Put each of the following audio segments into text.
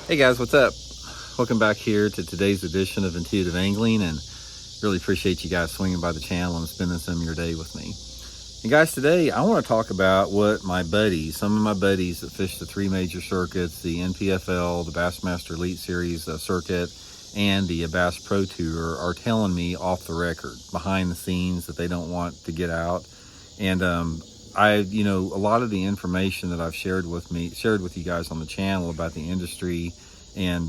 Hey guys, what's up? Welcome back here to today's edition of Intuitive Angling, and really appreciate you guys swinging by the channel and spending some of your day with me. And guys, today I want to talk about what some of my buddies that fish the three major circuits, the NPFL, the Bassmaster Elite Series circuit, and the Bass Pro Tour, are telling me off the record, behind the scenes, that they don't want to get out. And a lot of the information that I've shared with you guys on the channel about the industry and,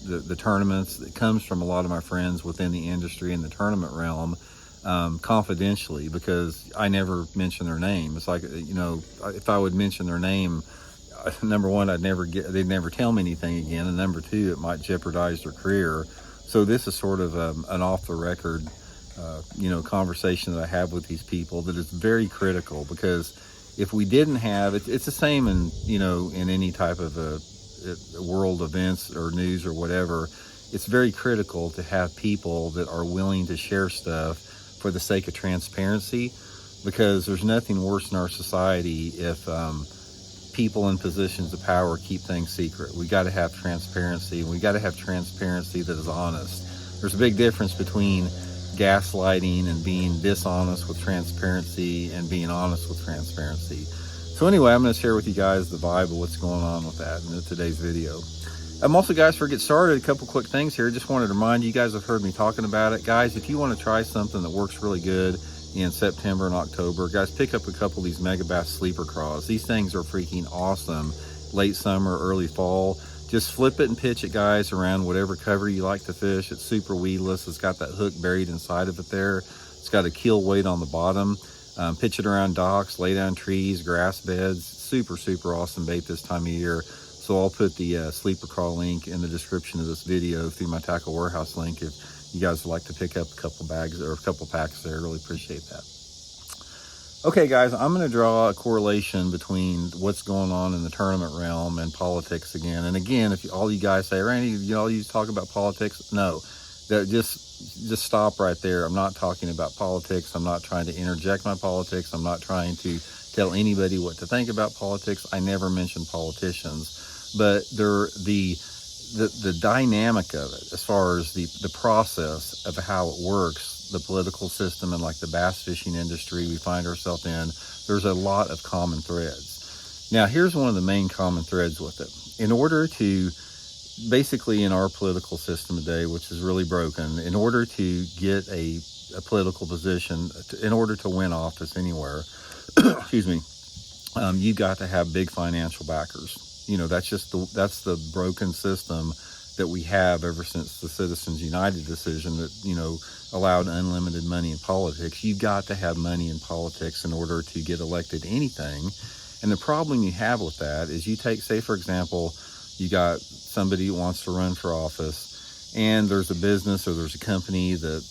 the tournaments, that comes from a lot of my friends within the industry and the tournament realm, confidentially, because I never mention their name. It's like, if I would mention their name, number one, they'd never tell me anything again. And number two, it might jeopardize their career. So this is sort of an off the record conversation that I have with these people that is very critical, because if we didn't have it, it's the same in any type of a world events or news or whatever. It's very critical to have people that are willing to share stuff for the sake of transparency, because there's nothing worse in our society if people in positions of power keep things secret. We got to have transparency, and we got to have transparency that is honest. There's a big difference between gaslighting and being dishonest with transparency and being honest with transparency. So anyway, I'm going to share with you guys the vibe of what's going on with that in today's video. Also, guys, before we get started, a couple quick things here. Just wanted to remind you guys, have heard me talking about it. Guys, if you want to try something that works really good in September and October, guys, pick up a couple of these Megabass sleeper craws. These things are freaking awesome. Late summer, early fall. Just flip it and pitch it, guys, around whatever cover you like to fish. It's super weedless. It's got that hook buried inside of it there. It's got a keel weight on the bottom. Pitch it around docks, lay down trees, grass beds. Super, super awesome bait this time of year. So I'll put the sleeper craw link in the description of this video through my Tackle Warehouse link if you guys would like to pick up a couple bags or a couple packs there. Really appreciate that. Okay, guys, I'm going to draw a correlation between what's going on in the tournament realm and politics again. And again, if all you guys say, Randy, you talk about politics, no, just stop right there. I'm not talking about politics. I'm not trying to interject my politics. I'm not trying to tell anybody what to think about politics. I never mention politicians, but the dynamic of it, as far as the process of how it works, the political system, and like the bass fishing industry we find ourselves in, there's a lot of common threads. Now, here's one of the main common threads with it. In order to, basically in our political system today, which is really broken, in order to get a political position, in order to win office anywhere, excuse me, you got to have big financial backers. That's the broken system that we have ever since the Citizens United decision that, allowed unlimited money in politics. You got to have money in politics in order to get elected to anything. And the problem you have with that is, you take, say, for example, you got somebody who wants to run for office, and there's a business or there's a company that,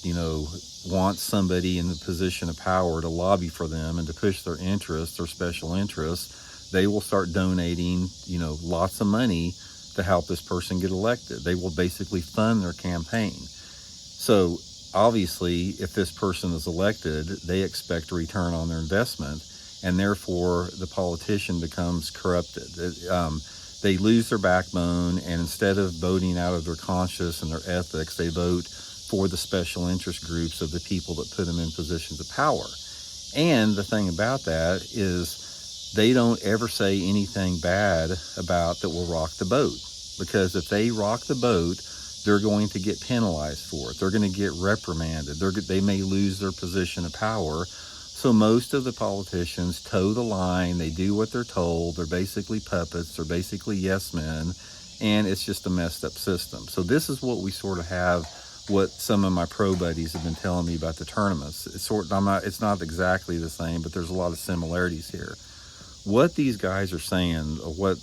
wants somebody in the position of power to lobby for them and to push their interests, their special interests. They will start donating, lots of money to help this person get elected. They will basically fund their campaign. So obviously, if this person is elected, they expect a return on their investment, and therefore the politician becomes corrupted. They lose their backbone, and instead of voting out of their conscience and their ethics, they vote for the special interest groups of the people that put them in positions of power. And the thing about that is, they don't ever say anything bad about that will rock the boat, because if they rock the boat, they're going to get penalized for it. They're going to get reprimanded. They may lose their position of power. So most of the politicians toe the line. They do what they're told. They're basically puppets. They're basically yes men. And it's just a messed up system. So this is what we sort of have, what some of my pro buddies have been telling me about the tournaments. It's not exactly the same, but there's a lot of similarities here. What these guys are saying, what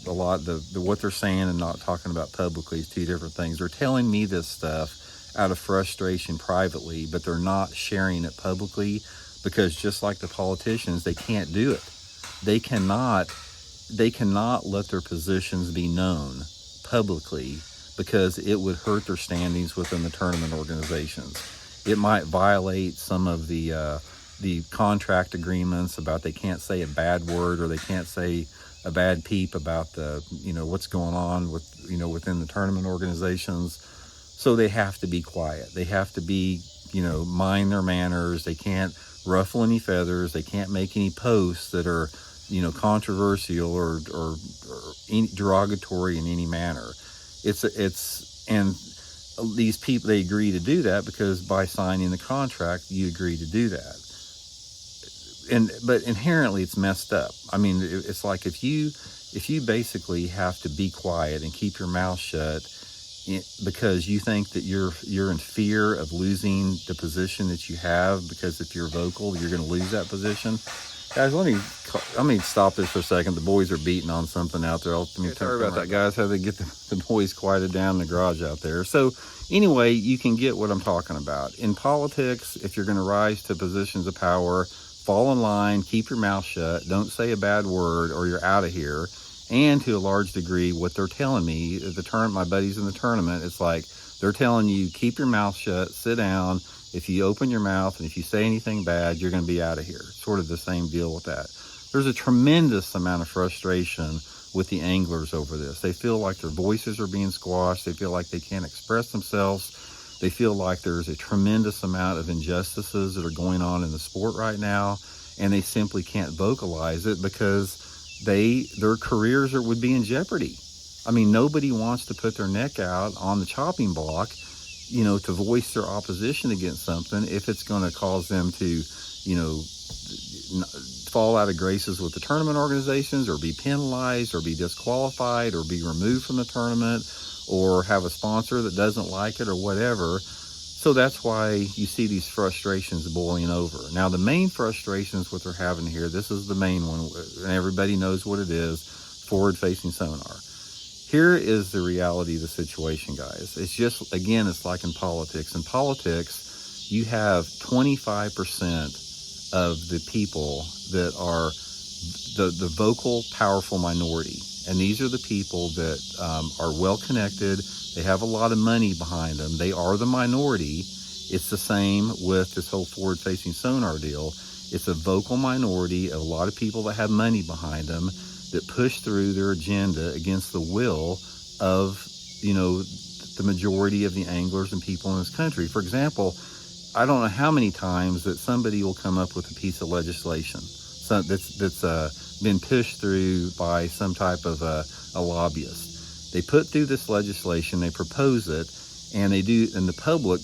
they're saying and not talking about publicly, is two different things. They're telling me this stuff out of frustration privately, but they're not sharing it publicly, because just like the politicians, they can't do it. They cannot let their positions be known publicly, because it would hurt their standings within the tournament organizations. It might violate some of the the contract agreements about they can't say a bad word or they can't say a bad peep about the, what's going on with, within the tournament organizations. So they have to be quiet. They have to be, mind their manners. They can't ruffle any feathers. They can't make any posts that are, controversial or any derogatory in any manner. And these people, they agree to do that because by signing the contract, you agree to do that. But inherently it's messed up. I mean, it's like if you basically have to be quiet and keep your mouth shut because you think that you're in fear of losing the position that you have, because if you're vocal, you're going to lose that position. Guys, let me stop this for a second. The boys are beating on something out there. Sorry about that, guys. How they get the boys quieted down in the garage out there. So anyway, you can get what I'm talking about. In politics, if you're going to rise to positions of power, fall in line, keep your mouth shut, don't say a bad word, or you're out of here. And to a large degree, what they're telling me, my buddies in the tournament, it's like they're telling you, keep your mouth shut, sit down. If you open your mouth and if you say anything bad, you're going to be out of here. Sort of the same deal with that. There's a tremendous amount of frustration with the anglers over this. They feel like their voices are being squashed. They feel like they can't express themselves. They feel like there's a tremendous amount of injustices that are going on in the sport right now, and they simply can't vocalize it because their careers would be in jeopardy. I mean, nobody wants to put their neck out on the chopping block, to voice their opposition against something if it's going to cause them to, fall out of graces with the tournament organizations, or be penalized, or be disqualified, or be removed from the tournament, or have a sponsor that doesn't like it, or whatever. So that's why you see these frustrations boiling over. Now, the main frustrations what they're having here, this is the main one, and everybody knows what it is, forward-facing sonar. Here is the reality of the situation, guys. It's just, again, it's like in politics. In politics, you have 25% of the people that are the vocal, powerful minority. And these are the people that are well-connected. They have a lot of money behind them. They are the minority. It's the same with this whole forward-facing sonar deal. It's a vocal minority of a lot of people that have money behind them that push through their agenda against the will of, the majority of the anglers and people in this country. For example, I don't know how many times that somebody will come up with a piece of legislation that's been pushed through by some type of a lobbyist. They put through this legislation, they propose it, and the public,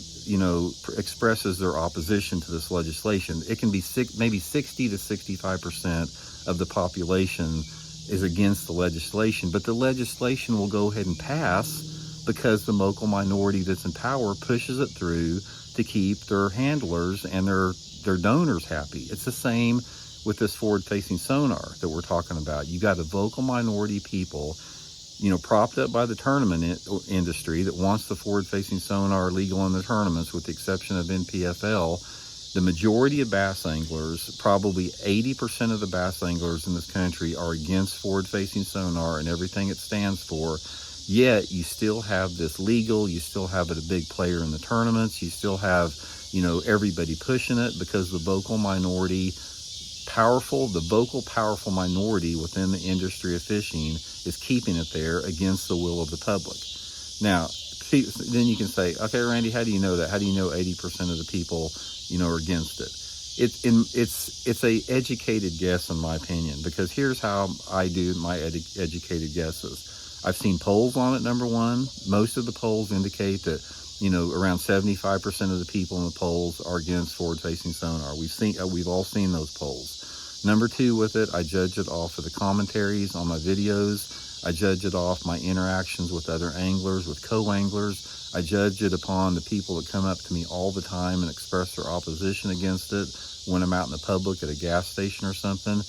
expresses their opposition to this legislation. It can be maybe 60 to 65% of the population is against the legislation, but the legislation will go ahead and pass because the local minority that's in power pushes it through to keep their handlers and their donors happy. It's the same with this forward-facing sonar that we're talking about. You got a vocal minority people, propped up by the tournament industry that wants the forward-facing sonar legal in the tournaments, with the exception of NPFL. The majority of bass anglers, probably 80% of the bass anglers in this country, are against forward-facing sonar and everything it stands for. Yet you still have this legal, you still have it a big player in the tournaments, you still have, everybody pushing it because the vocal powerful minority within the industry of fishing is keeping it there against the will of the public. Now, then you can say, okay, Randy, how do you know that? How do you know 80% of the people, are against it? It's a educated guess, in my opinion, because here's how I do my educated guesses. I've seen polls on it, number one. Most of the polls indicate that, around 75% of the people in the polls are against forward-facing sonar. We've all seen those polls. Number two with it, I judge it off of the commentaries on my videos. I judge it off my interactions with other anglers, with co-anglers. I judge it upon the people that come up to me all the time and express their opposition against it when I'm out in the public at a gas station or something.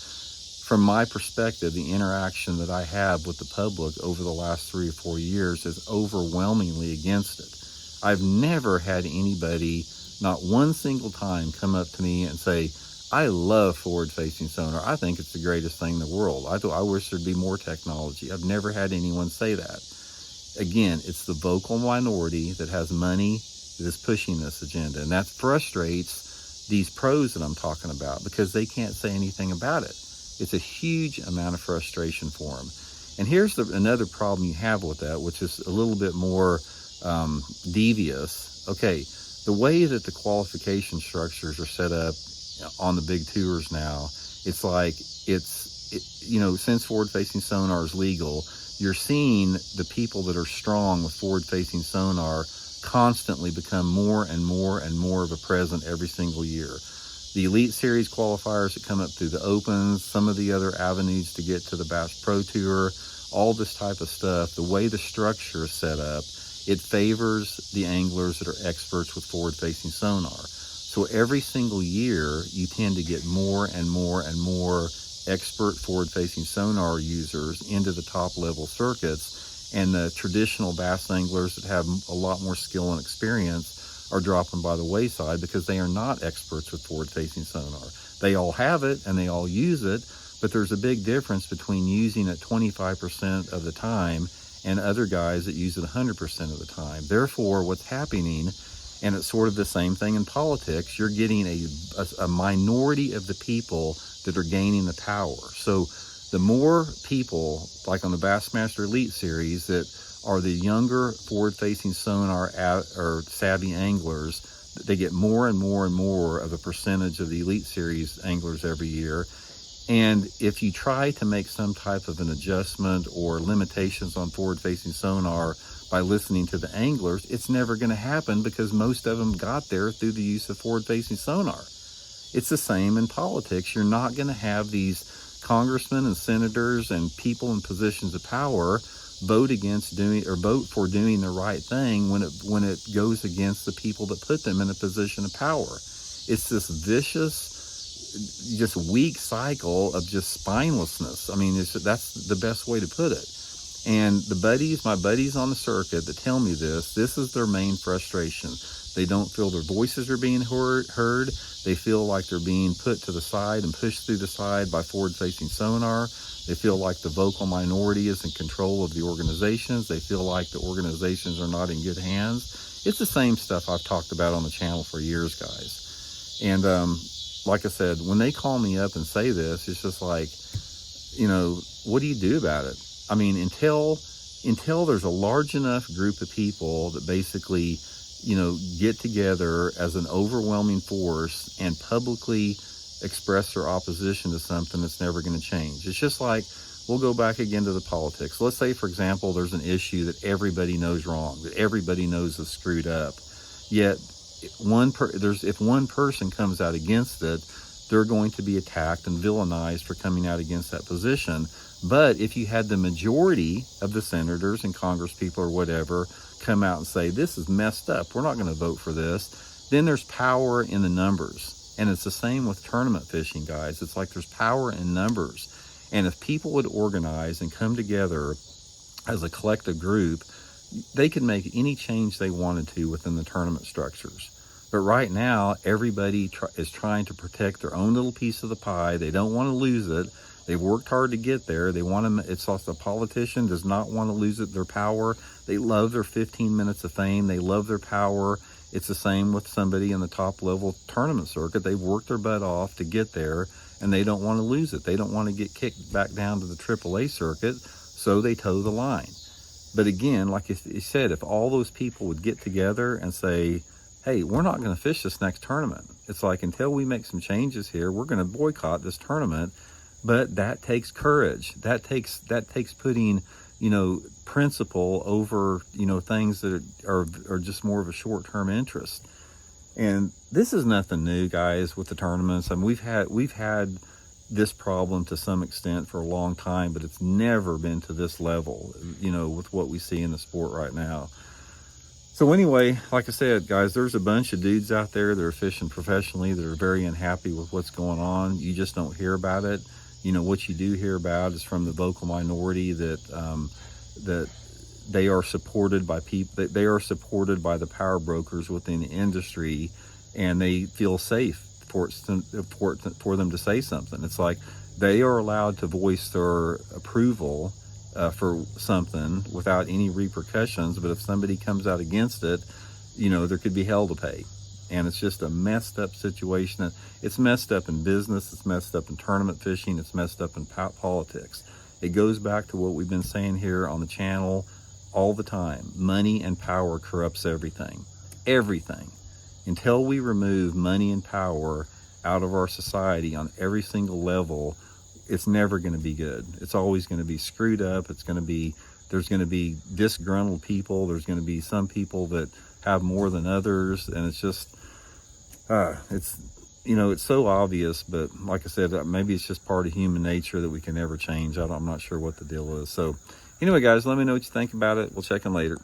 From my perspective, the interaction that I have with the public over the last 3 or 4 years is overwhelmingly against it. I've never had anybody, not one single time, come up to me and say, I love forward-facing sonar. I think it's the greatest thing in the world. I wish there'd be more technology. I've never had anyone say that. Again, it's the vocal minority that has money that is pushing this agenda, and that frustrates these pros that I'm talking about, because they can't say anything about it. It's a huge amount of frustration for them. And here's another problem you have with that, which is a little bit more devious. Okay, the way that the qualification structures are set up on the big tours now, it's like since forward-facing sonar is legal, you're seeing the people that are strong with forward-facing sonar constantly become more and more and more of a present every single year. The Elite Series qualifiers that come up through the Opens, some of the other avenues to get to the Bass Pro Tour, all this type of stuff, the way the structure is set up, it favors the anglers that are experts with forward-facing sonar. So every single year, you tend to get more and more and more expert forward-facing sonar users into the top-level circuits, and the traditional bass anglers that have a lot more skill and experience are dropping by the wayside because they are not experts with forward-facing sonar. They all have it and they all use it, but there's a big difference between using it 25% of the time and other guys that use it 100% of the time. Therefore, what's happening, and it's sort of the same thing in politics, you're getting a minority of the people that are gaining the power. So the more people, like on the Bassmaster Elite Series, that are the younger forward-facing sonar or savvy anglers, they get more and more and more of a percentage of the Elite Series anglers every year. And if you try to make some type of an adjustment or limitations on forward-facing sonar by listening to the anglers, it's never going to happen because most of them got there through the use of forward-facing sonar. It's the same in politics. You're not going to have these congressmen and senators and people in positions of power vote for doing the right thing when it goes against the people that put them in a position of power. It's this vicious, just weak cycle of just spinelessness. I mean, that's the best way to put it. And my buddies on the circuit that tell me this is their main frustration. They don't feel their voices are being heard. They feel like they're being put to the side and pushed through the side by forward-facing sonar. They feel like the vocal minority is in control of the organizations. They feel like the organizations are not in good hands. It's the same stuff I've talked about on the channel for years, guys. And like I said, when they call me up and say this, it's just like, what do you do about it? I mean, until there's a large enough group of people that basically, get together as an overwhelming force and publicly express their opposition to something, that's never going to change. It's just like, we'll go back again to the politics. Let's say, for example, there's an issue that everybody knows wrong, that everybody knows is screwed up. Yet, if one person comes out against it, they're going to be attacked and villainized for coming out against that position. But if you had the majority of the senators and congresspeople or whatever come out and say, this is messed up, we're not going to vote for this, then there's power in the numbers. And it's the same with tournament fishing, guys. It's like there's power in numbers. And if people would organize and come together as a collective group, they could make any change they wanted to within the tournament structures. But right now, everybody is trying to protect their own little piece of the pie. They don't want to lose it. They've worked hard to get there. They want to. It's like the politician does not want to lose their power. They love their 15 minutes of fame. They love their power. It's the same with somebody in the top level tournament circuit. They've worked their butt off to get there, and they don't want to lose it. They don't want to get kicked back down to the AAA circuit, so they toe the line. But again, like you said, if all those people would get together and say, hey, we're not going to fish this next tournament. It's like, until we make some changes here, we're going to boycott this tournament. But that takes courage. That takes putting, principle over, things that are just more of a short-term interest. And this is nothing new, guys, with the tournaments. I mean, we've had this problem to some extent for a long time, but it's never been to this level, with what we see in the sport right now. So anyway, like I said, guys, there's a bunch of dudes out there that are fishing professionally that are very unhappy with what's going on. You just don't hear about it. What you do hear about is from the vocal minority that they are supported by people. They are supported by the power brokers within the industry, and they feel safe for them to say something. It's like they are allowed to voice their approval for something without any repercussions. But if somebody comes out against it, there could be hell to pay. And it's just a messed up situation. It's messed up in business, it's messed up in tournament fishing, it's messed up in politics. It goes back to what we've been saying here on the channel all the time. Money and power corrupts everything. Everything. Until we remove money and power out of our society on every single level, it's never going to be good. It's always going to be screwed up. There's going to be disgruntled people. There's going to be some people that have more than others, and it's just it's so obvious, but like I said, maybe it's just part of human nature that we can never change. I'm not sure what the deal is. So anyway, guys, let me know what you think about it. We'll check in later.